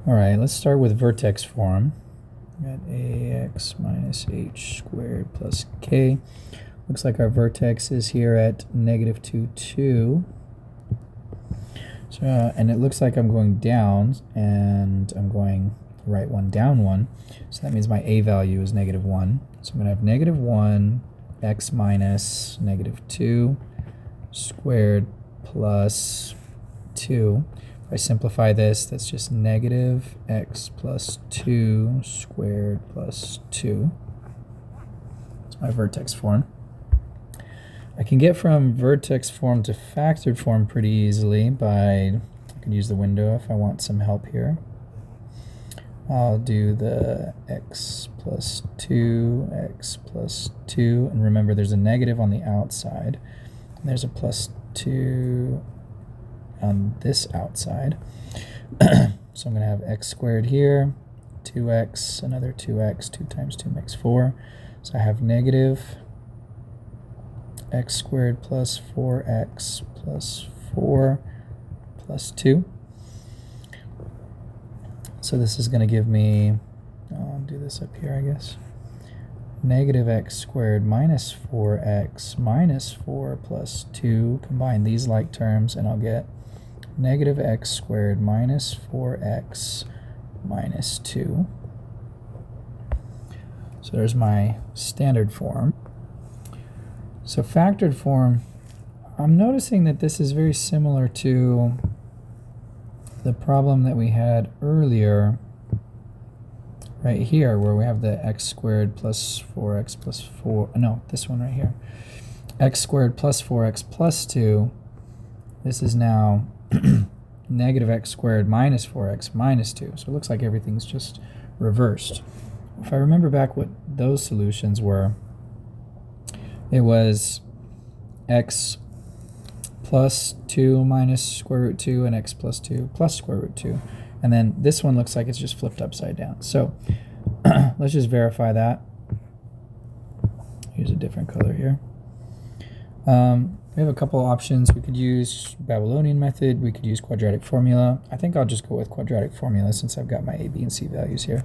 All right, let's start with vertex form. We got ax minus h squared plus k. Looks like our vertex is here at negative 2, 2. So, and it looks like I'm going down, and I'm going right one, down one. So that means my a value is negative 1. So I'm going to have negative 1 x minus negative 2 squared plus 2. If I simplify this, that's just negative x plus 2 squared plus 2. That's my vertex form. I can get from vertex form to factored form pretty easily by, I can use the window if I want some help here. I'll do the x plus 2, and remember there's a negative on the outside. And there's a plus 2 on this outside. So I'm going to have x squared here, 2x, another 2x, 2 times 2 makes 4. So I have negative x squared plus 4x plus 4 plus 2. So this is going to give me, I'll do this up here, I guess. Negative x squared minus 4x minus 4 plus 2. Combine these like terms, and I'll get negative x squared minus 4x minus 2. So there's my standard form. So factored form, I'm noticing that this is very similar to the problem that we had earlier right here, where we have the x squared plus 4x plus 4, no, this one right here. X squared plus 4x plus 2. This is now negative x squared minus 4x minus 2. So it looks like everything's just reversed. If I remember back what those solutions were, it was x plus 2 minus square root 2 and x plus 2 plus square root 2. And then this one looks like it's just flipped upside down. So let's just verify that. Use a different color here. We have a couple options. We could use Babylonian method. We could use quadratic formula. I think I'll just go with quadratic formula since I've got my a, b, and c values here.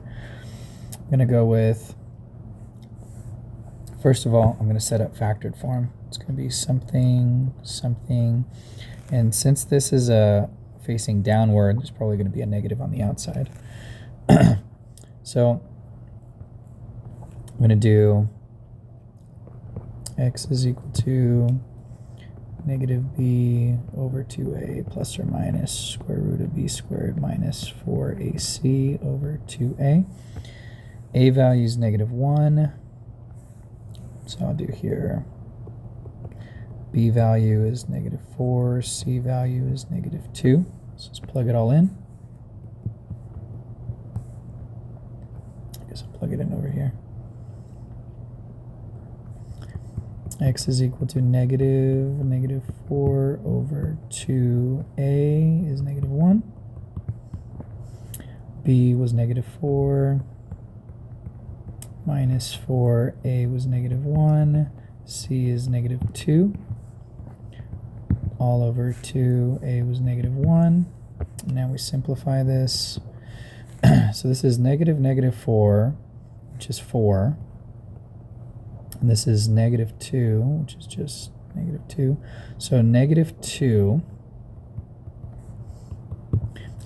I'm going to go with, first of all, I'm going to set up factored form. It's going to be something, something. And since this is facing downward, there's probably going to be a negative on the outside. So I'm going to do x is equal to negative b over 2a plus or minus square root of b squared minus 4ac over 2a. A value is negative 1. So I'll do here b value is negative 4, c value is negative 2. So let's plug it all in. I guess I'll plug it in over here. X is equal to negative 4 over 2a is negative 1. B was negative 4. Minus 4a was negative 1. C is negative 2. All over 2a was negative 1. Now we simplify this. So this is negative 4, which is 4. And this is negative 2, which is just negative 2. So negative 2.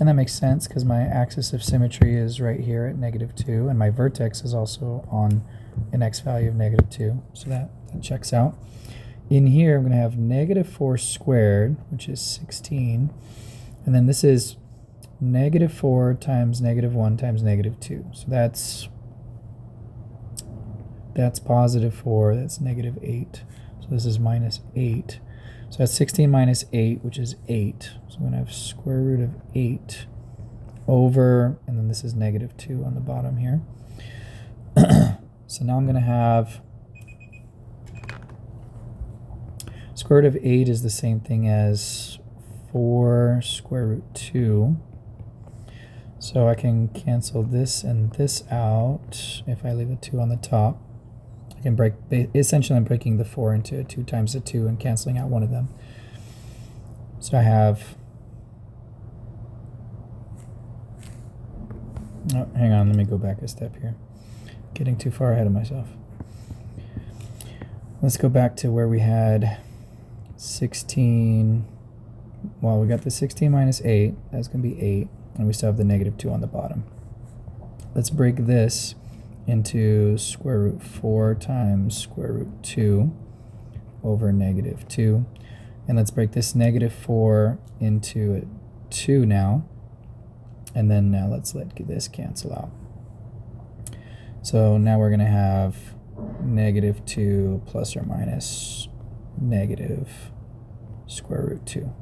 And that makes sense because my axis of symmetry is right here at negative 2. And my vertex is also on an x value of negative 2. So that checks out. In here, I'm going to have negative 4 squared, which is 16. And then this is negative 4 times negative 1 times negative 2. So that's positive 4. That's negative 8. So this is minus 8. So that's 16 minus 8, which is 8. So I'm going to have square root of 8 over, and then this is negative 2 on the bottom here. So now I'm going to have square root of 8 is the same thing as 4 square root 2. So I can cancel this and this out if I leave a 2 on the top. I can break, essentially I'm breaking the 4 into 2 times the 2 and canceling out one of them. So I have Oh, hang on, let me go back a step here. Getting too far ahead of myself. Let's go back to where we had 16. Well, we got the 16 minus 8. That's going to be 8. And we still have the negative 2 on the bottom. Let's break this into square root 4 times square root 2 over negative 2. And let's break this negative 4 into 2 now. And then now let's let this cancel out. So now we're going to have negative 2 plus or minus negative square root 2.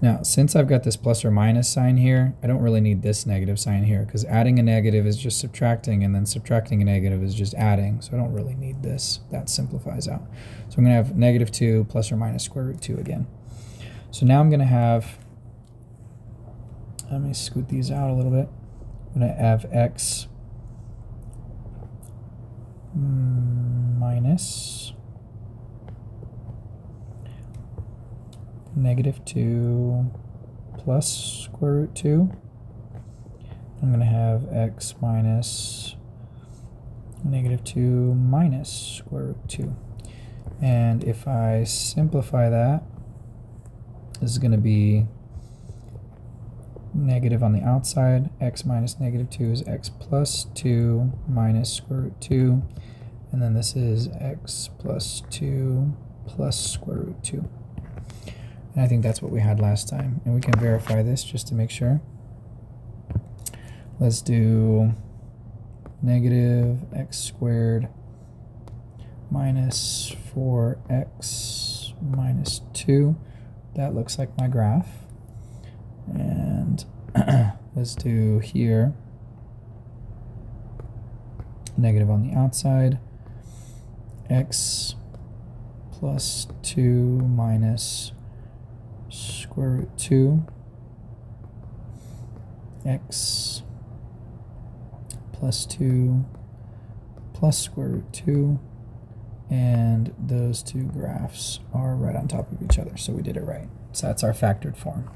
Now, since I've got this plus or minus sign here, I don't really need this negative sign here, because adding a negative is just subtracting, and then subtracting a negative is just adding, so I don't really need this. That simplifies out. So I'm going to have negative 2 plus or minus square root 2 again. So now I'm going to have, let me scoot these out a little bit. I'm going to have x minus negative 2 plus square root 2. I'm going to have x minus negative 2 minus square root 2. And if I simplify that, this is going to be negative on the outside. X minus negative 2 is x plus 2 minus square root 2. And then this is x plus 2 plus square root 2. And I think that's what we had last time. And we can verify this just to make sure. Let's do negative x squared minus 4x minus 2. That looks like my graph. And let's do here negative on the outside. X plus 2 minus square root 2, x plus 2 plus square root 2, and those two graphs are right on top of each other, so we did it right. So that's our factored form.